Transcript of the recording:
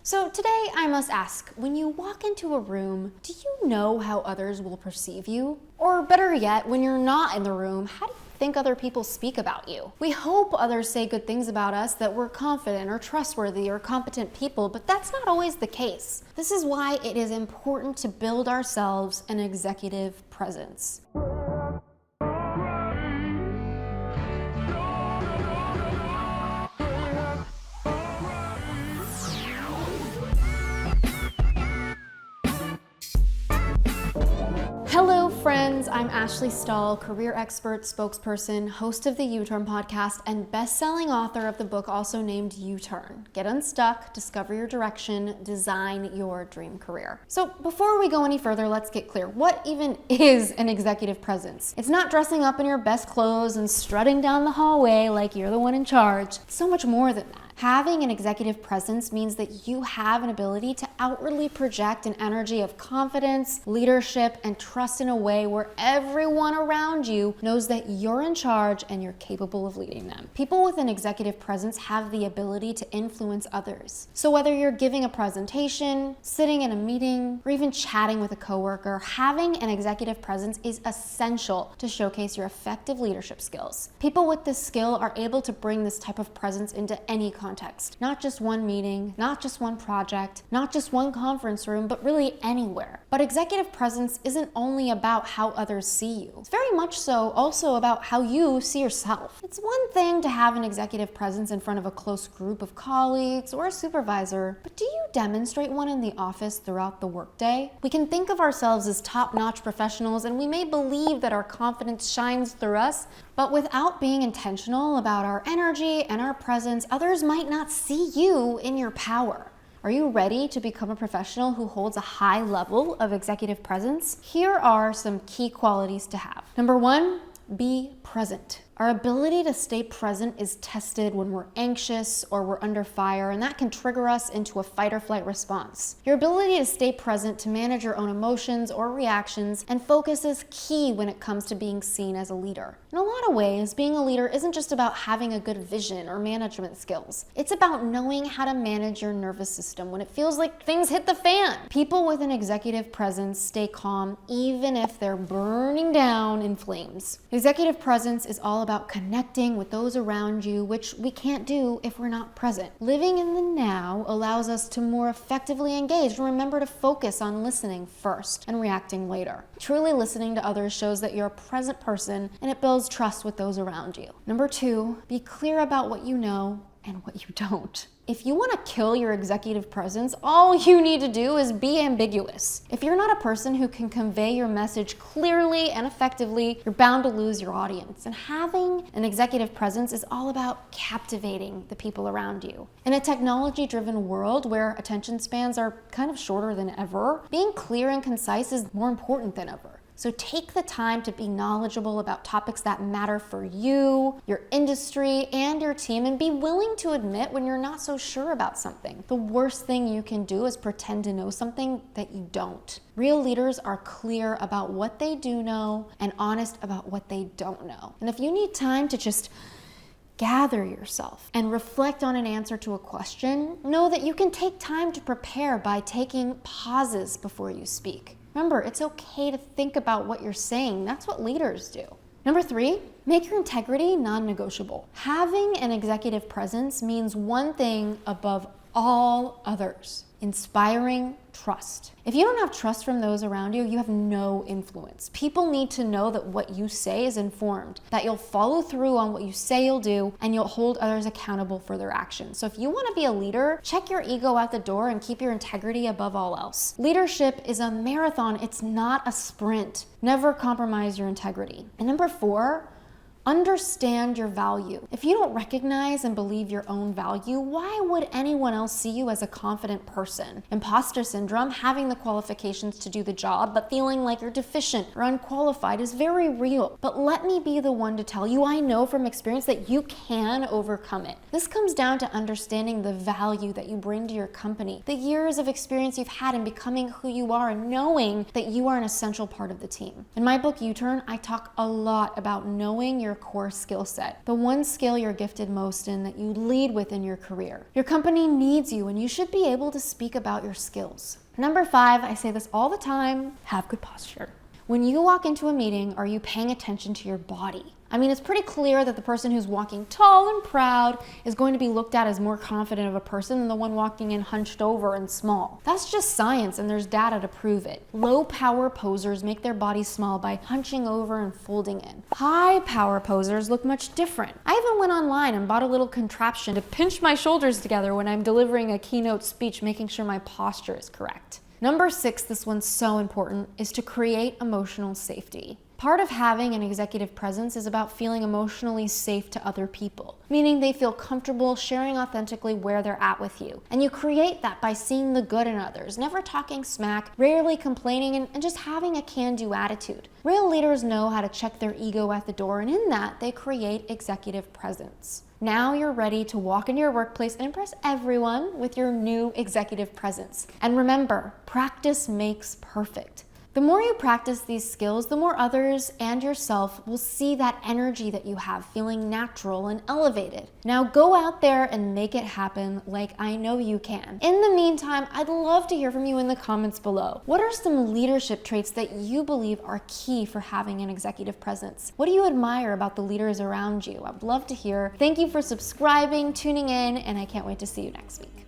So today I must ask, when you walk into a room, do you know how others will perceive you? Or better yet, when you're not in the room, how do you think other people speak about you? We hope others say good things about us, that we're confident or trustworthy or competent people, but that's not always the case. This is why it is important to build ourselves an executive presence. Hello friends, I'm Ashleystahl, career expert, spokesperson, host of the U-Turn podcast, and best-selling author of the book also named U-Turn. Get unstuck, discover your direction, design your dream career. So before we go any further, let's get clear. What even is an executive presence? It's not dressing up in your best clothes and strutting down the hallway like you're the one in charge. It's so much more than that. Having an executive presence means that you have an ability to outwardly project an energy of confidence, leadership, and trust in a way where everyone around you knows that you're in charge and you're capable of leading them. People with an executive presence have the ability to influence others. So whether you're giving a presentation, sitting in a meeting, or even chatting with a coworker, having an executive presence is essential to showcase your effective leadership skills. People with this skill are able to bring this type of presence into any context, not just one meeting, not just one project, not just one conference room, but really anywhere. But executive presence isn't only about how others see you. It's very much so also about how you see yourself. It's one thing to have an executive presence in front of a close group of colleagues or a supervisor, but do you demonstrate one in the office throughout the workday? We can think of ourselves as top-notch professionals, and we may believe that our confidence shines through us, but without being intentional about our energy and our presence, others might not see you in your power. Are you ready to become a professional who holds a high level of executive presence? Here are some key qualities to have. Number one, be present. Our ability to stay present is tested when we're anxious or we're under fire, and that can trigger us into a fight or flight response. Your ability to stay present, to manage your own emotions or reactions, and focus is key when it comes to being seen as a leader. In a lot of ways, being a leader isn't just about having a good vision or management skills. It's about knowing how to manage your nervous system when it feels like things hit the fan. People with an executive presence stay calm even if they're burning down in flames. Executive presence is all about connecting with those around you, which we can't do if we're not present. Living in the now allows us to more effectively engage and remember to focus on listening first and reacting later. Truly listening to others shows that you're a present person, and it builds trust with those around you. Number two, be clear about what you know and what you don't. If you want to kill your executive presence, all you need to do is be ambiguous. If you're not a person who can convey your message clearly and effectively, you're bound to lose your audience. And having an executive presence is all about captivating the people around you. In a technology-driven world where attention spans are kind of shorter than ever, being clear and concise is more important than ever. So take the time to be knowledgeable about topics that matter for you, your industry, and your team, and be willing to admit when you're not so sure about something. The worst thing you can do is pretend to know something that you don't. Real leaders are clear about what they do know and honest about what they don't know. And if you need time to just gather yourself and reflect on an answer to a question, know that you can take time to prepare by taking pauses before you speak. Remember, it's okay to think about what you're saying. That's what leaders do. Number three, make your integrity non-negotiable. Having an executive presence means one thing above all others: inspiring trust. If you don't have trust from those around you, you have no influence. People need to know that what you say is informed, that you'll follow through on what you say you'll do, and you'll hold others accountable for their actions. So if you want to be a leader, check your ego out the door and keep your integrity above all else. Leadership is a marathon, it's not a sprint. Never compromise your integrity. And number four, understand your value. If you don't recognize and believe your own value, why would anyone else see you as a confident person? Imposter syndrome, having the qualifications to do the job, but feeling like you're deficient or unqualified, is very real. But let me be the one to tell you, I know from experience that you can overcome it. This comes down to understanding the value that you bring to your company, the years of experience you've had in becoming who you are, and knowing that you are an essential part of the team. In my book, U-Turn, I talk a lot about knowing your core skill set, the one skill you're gifted most in that you lead with in your career. Your company needs you, and you should be able to speak about your skills. Number 5, I say this all the time, have good posture. When you walk into a meeting, are you paying attention to your body? I mean, it's pretty clear that the person who's walking tall and proud is going to be looked at as more confident of a person than the one walking in hunched over and small. That's just science, and there's data to prove it. Low power posers make their bodies small by hunching over and folding in. High power posers look much different. I even went online and bought a little contraption to pinch my shoulders together when I'm delivering a keynote speech, making sure my posture is correct. Number 6, this one's so important, is to create emotional safety. Part of having an executive presence is about feeling emotionally safe to other people, meaning they feel comfortable sharing authentically where they're at with you. And you create that by seeing the good in others, never talking smack, rarely complaining, and just having a can-do attitude. Real leaders know how to check their ego at the door, and in that, they create executive presence. Now you're ready to walk into your workplace and impress everyone with your new executive presence. And remember, practice makes perfect. The more you practice these skills, the more others and yourself will see that energy that you have feeling natural and elevated. Now go out there and make it happen like I know you can. In the meantime, I'd love to hear from you in the comments below. What are some leadership traits that you believe are key for having an executive presence? What do you admire about the leaders around you? I'd love to hear. Thank you for subscribing, tuning in, and I can't wait to see you next week.